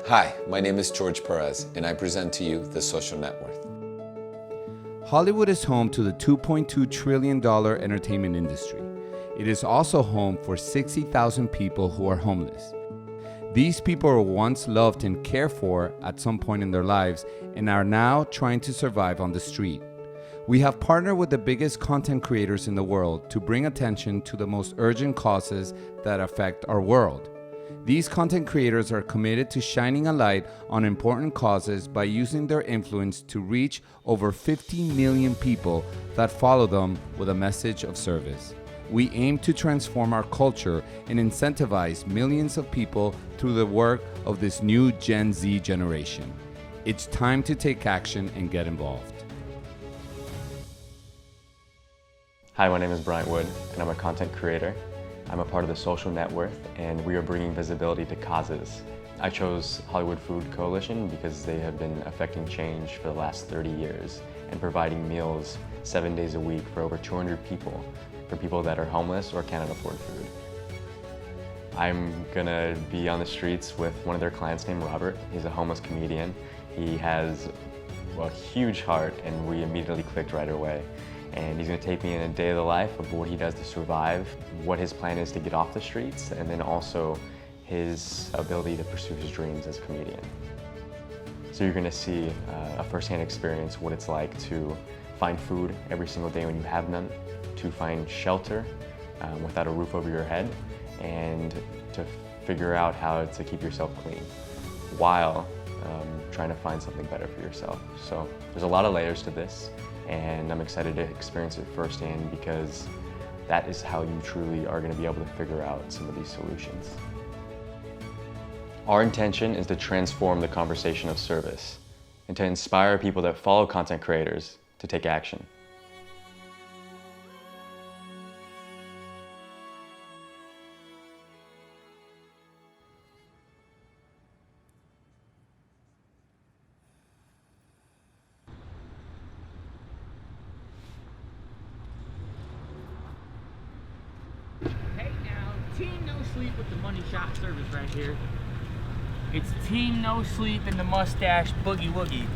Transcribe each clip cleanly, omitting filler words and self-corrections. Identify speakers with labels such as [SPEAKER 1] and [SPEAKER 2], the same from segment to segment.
[SPEAKER 1] Hi, my name is George Perez, and I present to you The Social Networth.
[SPEAKER 2] Hollywood is home to the $2.2 trillion entertainment industry. It is also home for 60,000 people who are homeless. These people were once loved and cared for at some point in their lives and are now trying to survive on the street. We have partnered with the biggest content creators in the world to bring attention to the most urgent causes that affect our world. These content creators are committed to shining a light on important causes by using their influence to reach over 50 million people that follow them with a message of service. We aim to transform our culture and incentivize millions of people through the work of this new Gen Z generation. It's time to take action and get involved.
[SPEAKER 3] Hi, my name is Bryant Wood, and I'm a content creator. I'm a part of the Social Networth, and we are bringing visibility to causes. I chose Hollywood Food Coalition because they have been affecting change for the last 30 years and providing meals 7 days a week for over 200 people, for people that are homeless or cannot afford food. I'm gonna be on the streets with one of their clients named Robert. He's a homeless comedian. He has a huge heart, and we immediately clicked right away. And he's going to take me in a day of the life of what he does to survive, what his plan is to get off the streets, and then also his ability to pursue his dreams as a comedian. So you're going to see a firsthand experience what it's like to find food every single day when you have none, to find shelter without a roof over your head, and to figure out how to keep yourself clean while trying to find something better for yourself. So there's a lot of layers to this, and I'm excited to experience it firsthand because that is how you truly are going to be able to figure out some of these solutions. Our intention is to transform the conversation of service and to inspire people that follow content creators to take action.
[SPEAKER 4] Team No Sleep with the Money Shot service right here. It's Team No Sleep in the Mustache Boogie Woogie.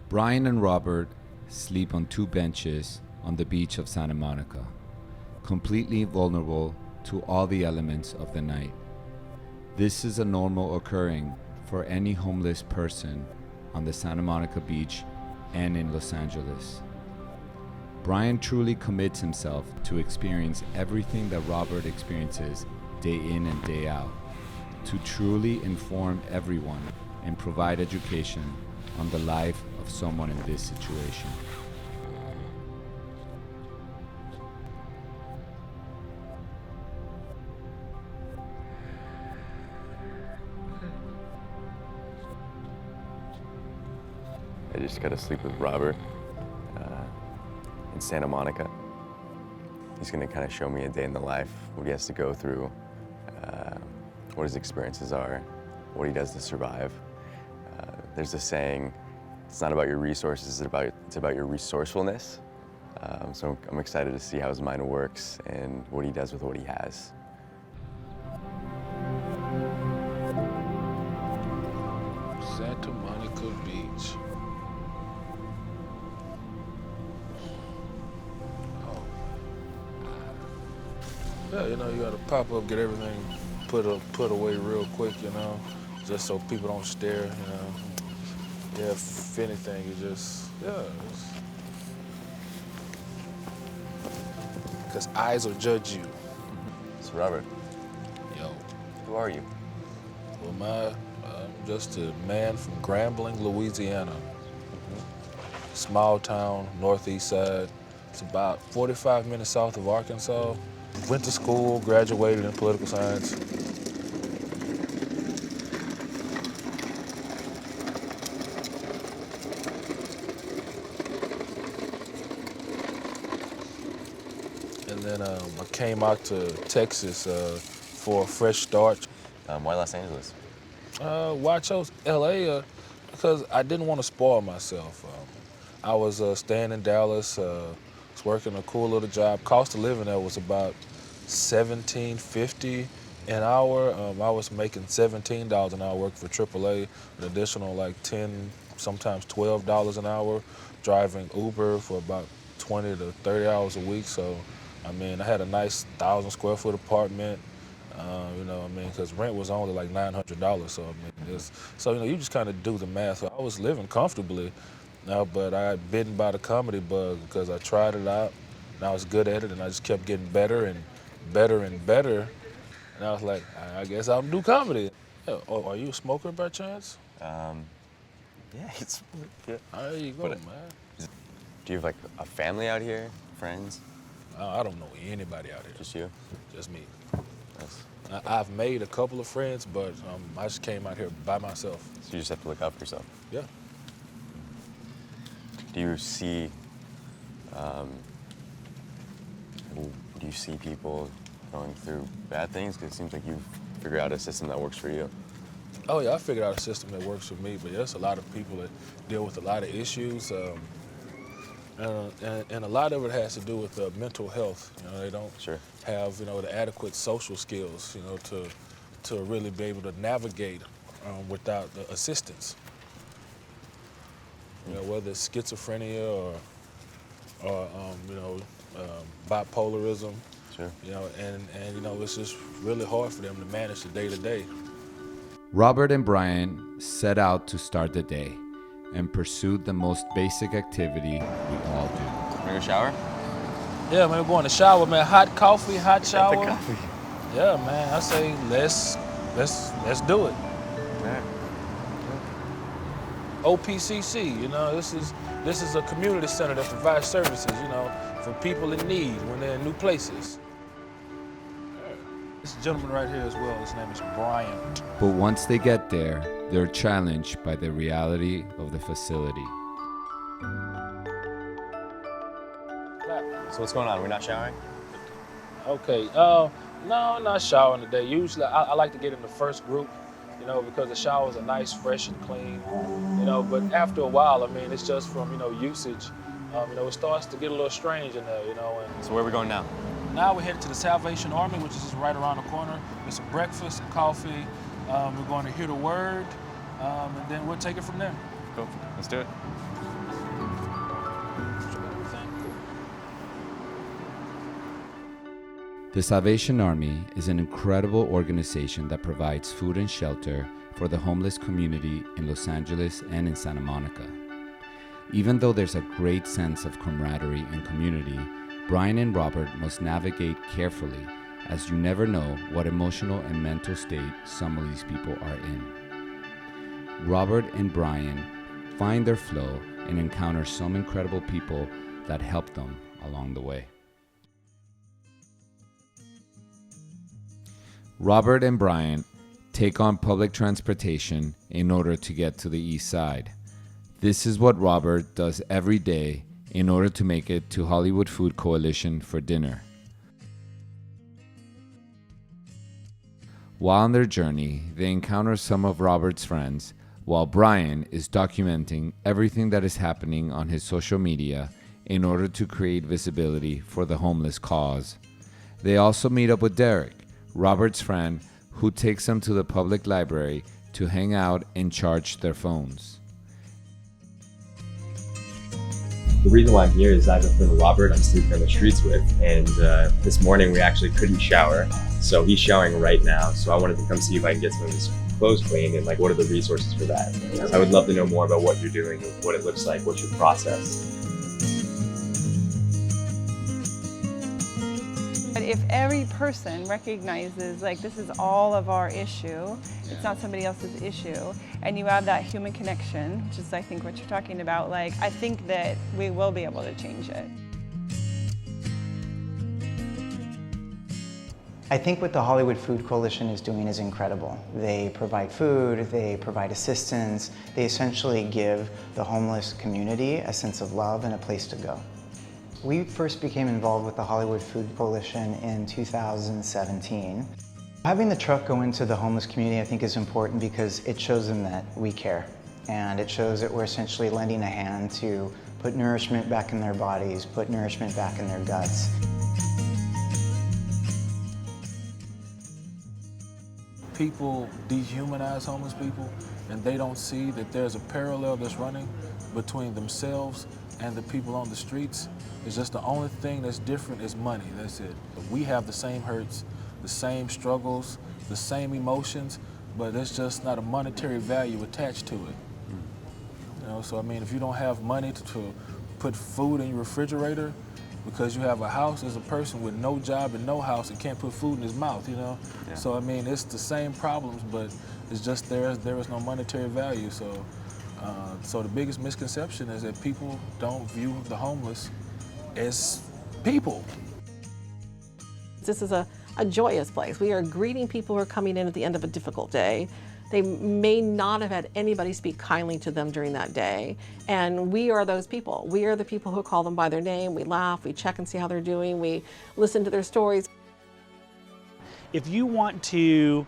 [SPEAKER 2] Brian and Robert sleep on two benches on the beach of Santa Monica, completely vulnerable to all the elements of the night. This is a normal occurring for any homeless person on the Santa Monica beach and in Los Angeles. Brian truly commits himself to experience everything that Robert experiences day in and day out, to truly inform everyone and provide education on the life of someone in this situation.
[SPEAKER 3] I just got to sleep with Robert in Santa Monica. He's going to kind of show me a day in the life, what he has to go through, what his experiences are, what he does to survive. There's a saying, it's not about your resources, it's about your resourcefulness. So I'm excited to see how his mind works and what he does with what he has.
[SPEAKER 5] Santa Monica Beach. Yeah, you know, you gotta pop up, get everything put away real quick, you know, just so people don't stare, you know. Yeah, if anything, you just, because eyes will judge you.
[SPEAKER 3] So Robert,
[SPEAKER 5] Yo,
[SPEAKER 3] who are you?
[SPEAKER 5] who am I? I'm just a man from Grambling, Louisiana. Small town, northeast side. It's about 45 minutes south of Arkansas. Went to school, graduated in political science. And then I came out to Texas for a fresh start.
[SPEAKER 3] Why Los Angeles?
[SPEAKER 5] Why I chose LA? Because I didn't want to spoil myself. I was staying in Dallas, was working a cool little job. Cost of living there was about $17.50 an hour. I was making $17 an hour working for AAA, an additional like $10, sometimes $12 an hour, driving Uber for about 20 to 30 hours a week. So, I mean, I had a nice 1,000 square foot apartment. You know, I mean, because rent was only like $900. So, I mean, so you know, you just kind of do the math. So I was living comfortably, but I got bitten by the comedy bug because I tried it out, and I was good at it, and I just kept getting better and better and better. And I was like, I guess I'll do comedy. Yeah, are you a smoker by chance?
[SPEAKER 3] Yeah, it's yeah.
[SPEAKER 5] There you go,
[SPEAKER 3] But,
[SPEAKER 5] man.
[SPEAKER 3] Do you have like a family out here, friends?
[SPEAKER 5] I don't know anybody out here.
[SPEAKER 3] Just you?
[SPEAKER 5] Just me.
[SPEAKER 3] Nice.
[SPEAKER 5] I've made a couple of friends, but I just came out here by myself.
[SPEAKER 3] So you just have to look out for yourself.
[SPEAKER 5] Yeah.
[SPEAKER 3] Do you see people going through bad things? Because it seems like you've figured out a system that works for you.
[SPEAKER 5] Oh yeah, I figured out a system that works for me, but there's a lot of people that deal with a lot of issues, and a lot of it has to do with mental health. You know, they don't have, you know, the adequate social skills, you know, to really be able to navigate without the assistance. You know, whether it's schizophrenia or you know, bipolarism.
[SPEAKER 3] Sure.
[SPEAKER 5] You know, and you know, it's just really hard for them to manage the day to day.
[SPEAKER 2] Robert and Brian set out to start the day and pursued the most basic activity we all do.
[SPEAKER 3] Bring a shower?
[SPEAKER 5] Yeah, man, we're going to shower, man. Hot coffee, hot shower.
[SPEAKER 3] The coffee.
[SPEAKER 5] Yeah, man. I say let's do it.
[SPEAKER 3] Yeah.
[SPEAKER 5] OPCC, you know, this is a community center that provides services, you know, for people in need when they're in new places. This gentleman right here as well, his name is Bryant.
[SPEAKER 2] But once they get there, they're challenged by the reality of the facility.
[SPEAKER 3] So what's going on? We're not showering?
[SPEAKER 5] Okay, no, I'm not showering today. Usually I like to get in the first group, you know, because the showers are nice, fresh and clean, you know, but after a while, I mean, it's just from, you know, usage, you know, it starts to get a little strange in there, you know. And
[SPEAKER 3] So where are we going now?
[SPEAKER 5] now we're headed to the Salvation Army, which is just right around the corner. There's some breakfast, some coffee. We're going to hear the word, and then we'll take it from there.
[SPEAKER 3] Cool. Let's do it.
[SPEAKER 2] The Salvation Army is an incredible organization that provides food and shelter for the homeless community in Los Angeles and in Santa Monica. Even though there's a great sense of camaraderie and community, Brian and Robert must navigate carefully, as you never know what emotional and mental state some of these people are in. Robert and Brian find their flow and encounter some incredible people that help them along the way. Robert and Brian take on public transportation in order to get to the east side. This is what Robert does every day in order to make it to Hollywood Food Coalition for dinner. While on their journey, they encounter some of Robert's friends, while Brian is documenting everything that is happening on his social media in order to create visibility for the homeless cause. They also meet up with Derek, Robert's friend, who takes them to the public library to hang out and charge their phones.
[SPEAKER 6] The reason why I'm here is I have a friend Robert I'm sleeping on the streets with, and this morning we actually couldn't shower, so he's showering right now. So I wanted to come see if I can get some of his clothes cleaned, and like, what are the resources for that? So I would love to know more about what you're doing, what it looks like, what's your process.
[SPEAKER 7] But if every person recognizes, like, this is all of our issue, it's not somebody else's issue, and you have that human connection, which is I think what you're talking about, like, I think that we will be able to change it.
[SPEAKER 8] I think what the Hollywood Food Coalition is doing is incredible. They provide food, they provide assistance, they essentially give the homeless community a sense of love and a place to go. We first became involved with the Hollywood Food Coalition in 2017. Having the truck go into the homeless community I think is important because it shows them that we care. And it shows that we're essentially lending a hand to put nourishment back in their bodies, put nourishment back in their guts.
[SPEAKER 5] people dehumanize homeless people and they don't see that there's a parallel that's running between themselves and the people on the streets. It's just the only thing that's different is money, that's it. We have the same hurts, the same struggles, the same emotions, but there's just not a monetary value attached to it. You know, so I mean, if you don't have money to put food in your refrigerator because you have a house, there's a person with no job and no house and can't put food in his mouth, you know?
[SPEAKER 3] Yeah.
[SPEAKER 5] So I mean, it's the same problems, but it's just there is no monetary value. So, so the biggest misconception is that people don't view the homeless as people.
[SPEAKER 9] This is a joyous place. We are greeting people who are coming in at the end of a difficult day. They may not have had anybody speak kindly to them during that day. And we are those people. We are the people who call them by their name. We laugh, we check and see how they're doing, we listen to their stories.
[SPEAKER 10] If you want to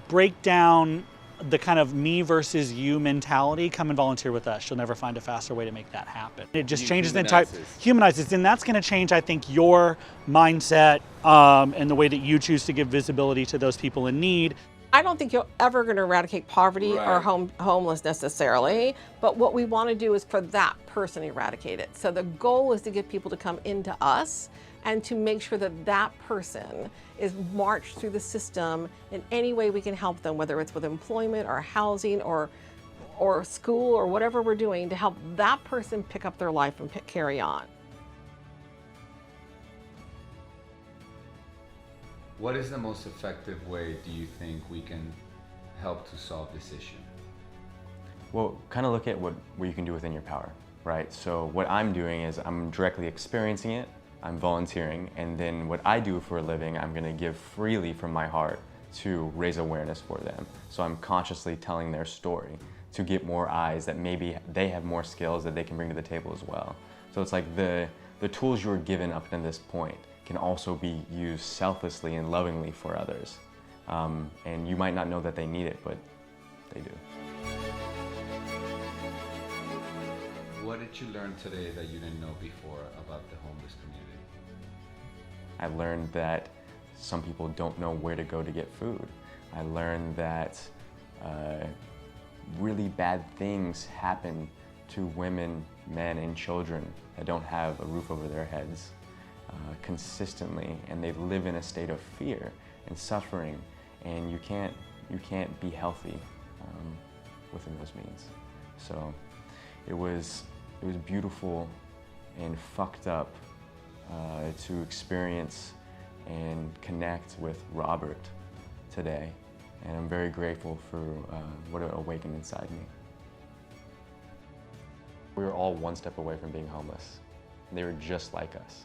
[SPEAKER 10] break down the kind of me versus you mentality, come and volunteer with us. You'll never find a faster way to make that happen. It just changes the entire, humanizes, and that's going to change, I think, your mindset and the way that you choose to give visibility to those people in need.
[SPEAKER 9] I don't think you're ever going to eradicate poverty or homeless necessarily, but what we want to do is for that person eradicate it. So the goal is to get people to come into us and to make sure that that person is marched through the system in any way we can help them, whether it's with employment or housing or school or whatever we're doing, to help that person pick up their life and carry on.
[SPEAKER 2] What is the most effective way, do you think, we can help to solve this issue?
[SPEAKER 3] Well, kind of look at what you can do within your power, right? So what I'm doing is I'm directly experiencing it, I'm volunteering, and then what I do for a living, I'm gonna give freely from my heart to raise awareness for them. So I'm consciously telling their story to get more eyes that maybe they have more skills that they can bring to the table as well. So it's like the tools you were given up to this point can also be used selflessly and lovingly for others. And you might not know that they need it, but they do.
[SPEAKER 2] What did you learn today that you didn't know before about the homeless community?
[SPEAKER 3] I learned that some people don't know where to go to get food. I learned that really bad things happen to women, men, and children that don't have a roof over their heads consistently, and they live in a state of fear and suffering, and you can't be healthy within those means. So it was beautiful and fucked up to experience and connect with Robert today, and I'm very grateful for what it awakened inside me. We were all one step away from being homeless. They were just like us.